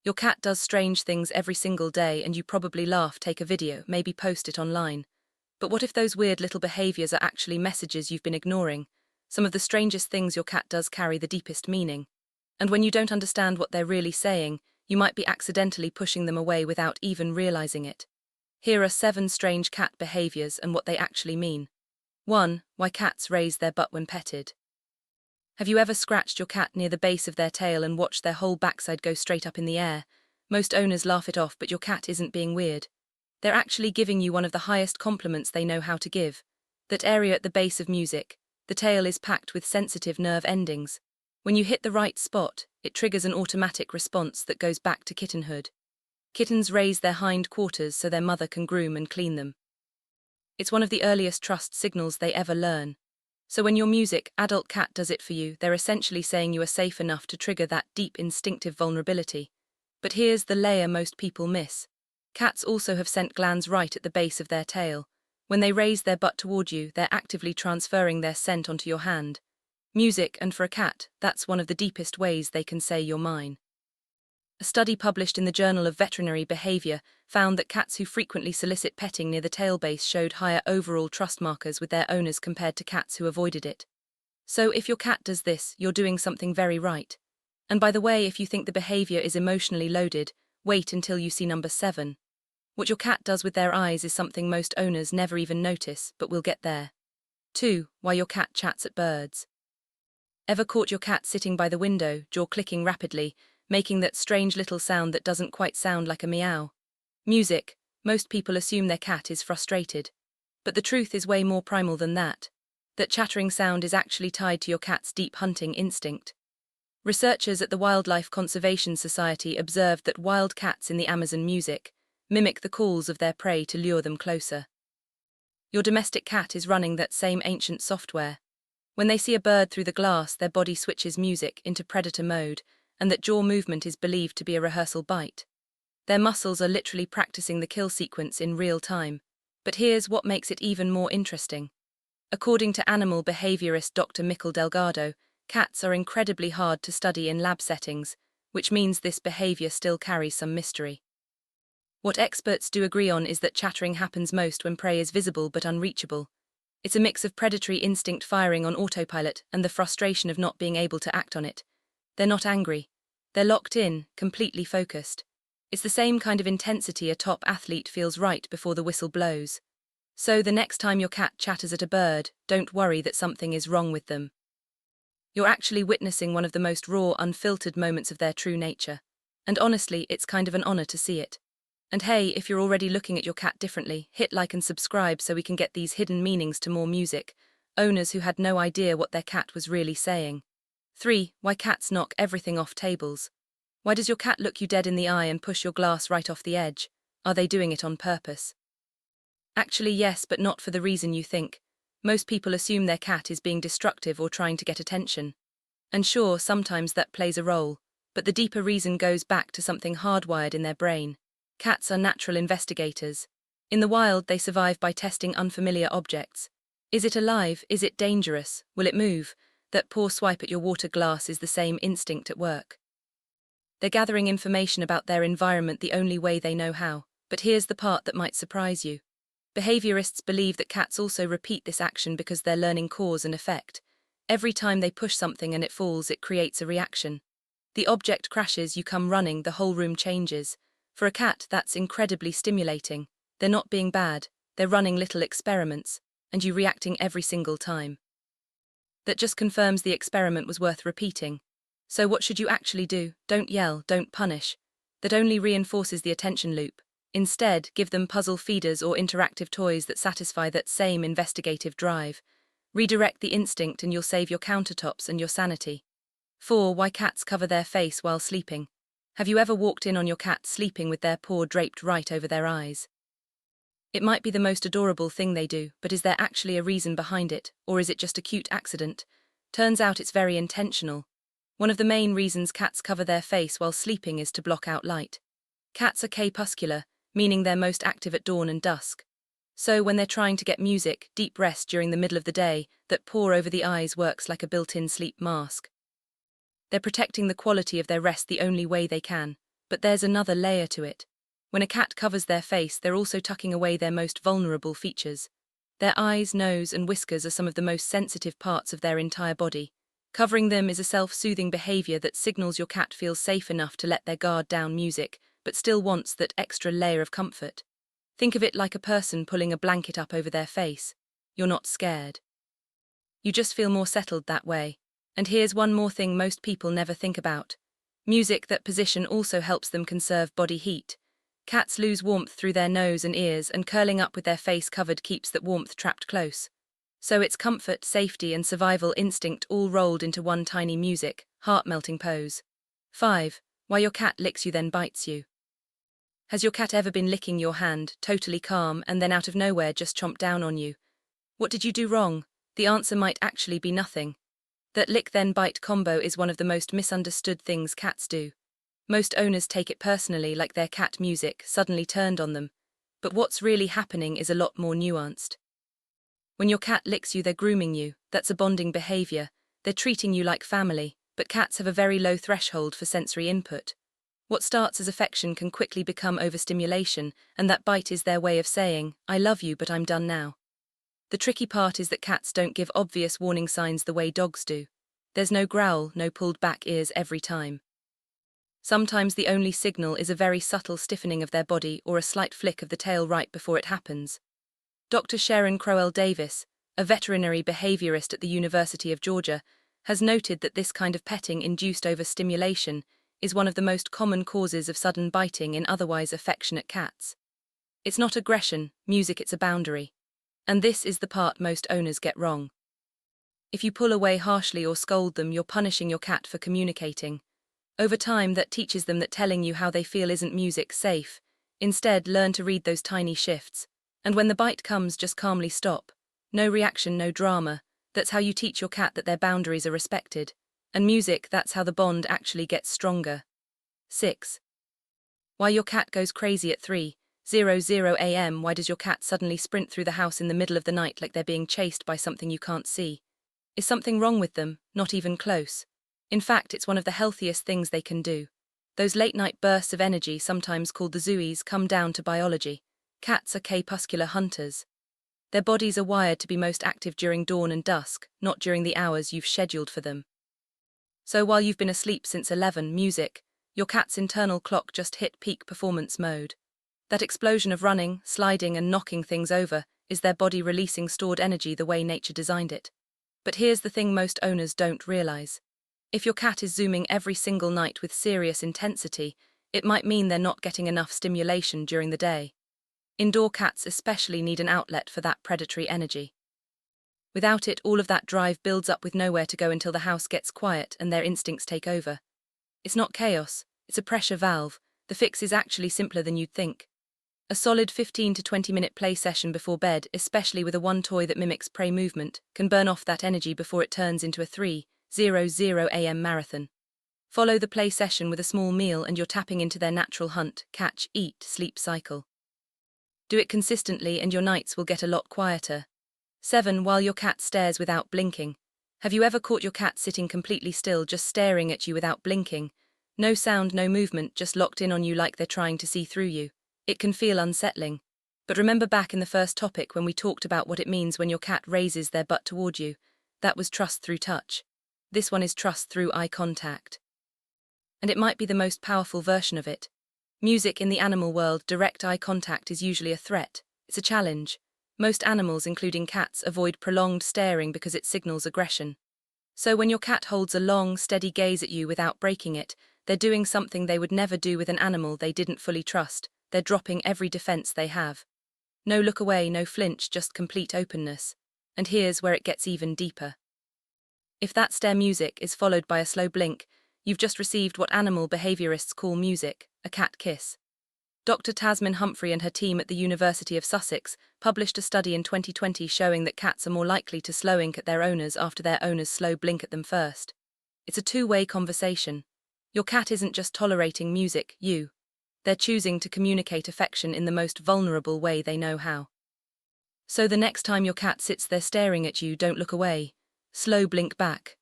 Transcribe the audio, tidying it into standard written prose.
Your cat does strange things every single day and you probably laugh, take a video, maybe post it online. But what if those weird little behaviors are actually messages you've been ignoring? Some of the strangest things your cat does carry the deepest meaning. And when you don't understand what they're really saying, you might be accidentally pushing them away without even realizing it. Here are 7 strange cat behaviors and what they actually mean. 1. Why cats raise their butt when petted. Have you ever scratched your cat near the base of their tail and watched their whole backside go straight up in the air? Most owners laugh it off, but your cat isn't being weird. They're actually giving you one of the highest compliments they know how to give. That area at the base of music, the tail is packed with sensitive nerve endings. When you hit the right spot, it triggers an automatic response that goes back to kittenhood. Kittens raise their hind quarters so their mother can groom and clean them. It's one of the earliest trust signals they ever learn. So when your music, adult cat does it for you, they're essentially saying you are safe enough to trigger that deep instinctive vulnerability. But here's the layer most people miss. Cats also have scent glands right at the base of their tail. When they raise their butt toward you, they're actively transferring their scent onto your hand. Music, and for a cat, that's one of the deepest ways they can say you're mine. A study published in the Journal of Veterinary Behavior found that cats who frequently solicit petting near the tail base showed higher overall trust markers with their owners compared to cats who avoided it. So if your cat does this, you're doing something very right. And by the way, if you think the behavior is emotionally loaded, wait until you see number 7. What your cat does with their eyes is something most owners never even notice, but we'll get there. 2. Why your cat chats at birds. Ever caught your cat sitting by the window, jaw clicking rapidly, making that strange little sound that doesn't quite sound like a meow? Music. Most people assume their cat is frustrated. But the truth is way more primal than that. That chattering sound is actually tied to your cat's deep hunting instinct. Researchers at the Wildlife Conservation Society observed that wild cats in the Amazon mimic the calls of their prey to lure them closer. Your domestic cat is running that same ancient software. When they see a bird through the glass, their body switches music into predator mode, and that jaw movement is believed to be a rehearsal bite. Their muscles are literally practicing the kill sequence in real time. But here's what makes it even more interesting. According to animal behaviorist Dr. Mikkel Delgado, cats are incredibly hard to study in lab settings, which means this behavior still carries some mystery. What experts do agree on is that chattering happens most when prey is visible but unreachable. It's a mix of predatory instinct firing on autopilot and the frustration of not being able to act on it. They're not angry. They're locked in, completely focused. It's the same kind of intensity a top athlete feels right before the whistle blows. So the next time your cat chatters at a bird, don't worry that something is wrong with them. You're actually witnessing one of the most raw, unfiltered moments of their true nature. And honestly, it's kind of an honor to see it. And hey, if you're already looking at your cat differently, hit like and subscribe so we can get these hidden meanings to more music. Owners who had no idea what their cat was really saying. 3. Why cats knock everything off tables. Why does your cat look you dead in the eye and push your glass right off the edge? Are they doing it on purpose? Actually, yes, but not for the reason you think. Most people assume their cat is being destructive or trying to get attention. And sure, sometimes that plays a role, but the deeper reason goes back to something hardwired in their brain. Cats are natural investigators. In the wild, they survive by testing unfamiliar objects. Is it alive? Is it dangerous? Will it move? That poor swipe at your water glass is the same instinct at work. They're gathering information about their environment the only way they know how. But here's the part that might surprise you. Behaviorists believe that cats also repeat this action because they're learning cause and effect. Every time they push something and it falls, it creates a reaction. The object crashes, you come running, the whole room changes. For a cat, that's incredibly stimulating. They're not being bad, they're running little experiments, and you reacting every single time. That just confirms the experiment was worth repeating. So what should you actually do? Don't yell, don't punish. That only reinforces the attention loop. Instead, give them puzzle feeders or interactive toys that satisfy that same investigative drive. Redirect the instinct and you'll save your countertops and your sanity. 4. Why cats cover their face while sleeping. Have you ever walked in on your cat sleeping with their paw draped right over their eyes? It might be the most adorable thing they do, but is there actually a reason behind it, or is it just a cute accident? Turns out it's very intentional. One of the main reasons cats cover their face while sleeping is to block out light. Cats are crepuscular, meaning they're most active at dawn and dusk. So when they're trying to get music, deep rest during the middle of the day, that paw over the eyes works like a built-in sleep mask. They're protecting the quality of their rest the only way they can. But there's another layer to it. When a cat covers their face, they're also tucking away their most vulnerable features. Their eyes, nose, and whiskers are some of the most sensitive parts of their entire body. Covering them is a self-soothing behavior that signals your cat feels safe enough to let their guard down music, but still wants that extra layer of comfort. Think of it like a person pulling a blanket up over their face. You're not scared. You just feel more settled that way. And here's one more thing most people never think about. Music that position also helps them conserve body heat. Cats lose warmth through their nose and ears, and curling up with their face covered keeps that warmth trapped close. So it's comfort, safety, and survival instinct all rolled into one tiny music, heart-melting pose. 5. Why your cat licks you then bites you. Has your cat ever been licking your hand, totally calm, and then out of nowhere just chomp down on you? What did you do wrong? The answer might actually be nothing. That lick-then-bite combo is one of the most misunderstood things cats do. Most owners take it personally, like their cat music suddenly turned on them. But what's really happening is a lot more nuanced. When your cat licks you, they're grooming you. That's a bonding behavior. They're treating you like family, but cats have a very low threshold for sensory input. What starts as affection can quickly become overstimulation, and that bite is their way of saying, "I love you, but I'm done now." The tricky part is that cats don't give obvious warning signs the way dogs do. There's no growl, no pulled back ears every time. Sometimes the only signal is a very subtle stiffening of their body or a slight flick of the tail right before it happens. Dr. Sharon Crowell Davis, a veterinary behaviorist at the University of Georgia, has noted that this kind of petting-induced overstimulation is one of the most common causes of sudden biting in otherwise affectionate cats. It's not aggression, music, it's a boundary. And this is the part most owners get wrong. If you pull away harshly or scold them, you're punishing your cat for communicating. Over time, that teaches them that telling you how they feel isn't music safe. Instead, learn to read those tiny shifts. And when the bite comes, just calmly stop. No reaction, no drama. That's how you teach your cat that their boundaries are respected. And music, that's how the bond actually gets stronger. 6. Why your cat goes crazy at 3:00 a.m. Why does your cat suddenly sprint through the house in the middle of the night like they're being chased by something you can't see? Is something wrong with them? Not even close. In fact, it's one of the healthiest things they can do. Those late-night bursts of energy, sometimes called the zoomies, come down to biology. Cats are crepuscular hunters. Their bodies are wired to be most active during dawn and dusk, not during the hours you've scheduled for them. So while you've been asleep since 11, music, your cat's internal clock just hit peak performance mode. That explosion of running, sliding, and knocking things over is their body releasing stored energy the way nature designed it. But here's the thing most owners don't realize. If your cat is zooming every single night with serious intensity, it might mean they're not getting enough stimulation during the day. Indoor cats especially need an outlet for that predatory energy. Without it, all of that drive builds up with nowhere to go until the house gets quiet and their instincts take over. It's not chaos, it's a pressure valve. The fix is actually simpler than you'd think. A solid 15 to 20-minute play session before bed, especially with a one toy that mimics prey movement, can burn off that energy before it turns into a 3:00 a.m. marathon. Follow the play session with a small meal and you're tapping into their natural hunt, catch, eat, sleep cycle. Do it consistently and your nights will get a lot quieter. 7. While your cat stares without blinking. Have you ever caught your cat sitting completely still, just staring at you without blinking? No sound, no movement, just locked in on you like they're trying to see through you. It can feel unsettling. But remember back in the first topic when we talked about what it means when your cat raises their butt toward you? That was trust through touch. This one is trust through eye contact. And it might be the most powerful version of it. Music in the animal world, direct eye contact is usually a threat. It's a challenge. Most animals, including cats, avoid prolonged staring because it signals aggression. So when your cat holds a long, steady gaze at you without breaking it, they're doing something they would never do with an animal they didn't fully trust. They're dropping every defense they have. No look away, no flinch, just complete openness. And here's where it gets even deeper. If that stare music is followed by a slow blink, you've just received what animal behaviorists call music, a cat kiss. Dr. Tasmin Humphrey and her team at the University of Sussex published a study in 2020 showing that cats are more likely to slow ink at their owners after their owners slow blink at them first. It's a two-way conversation. Your cat isn't just tolerating music, they're choosing to communicate affection in the most vulnerable way they know how. So the next time your cat sits there staring at you, don't look away. Slow blink back.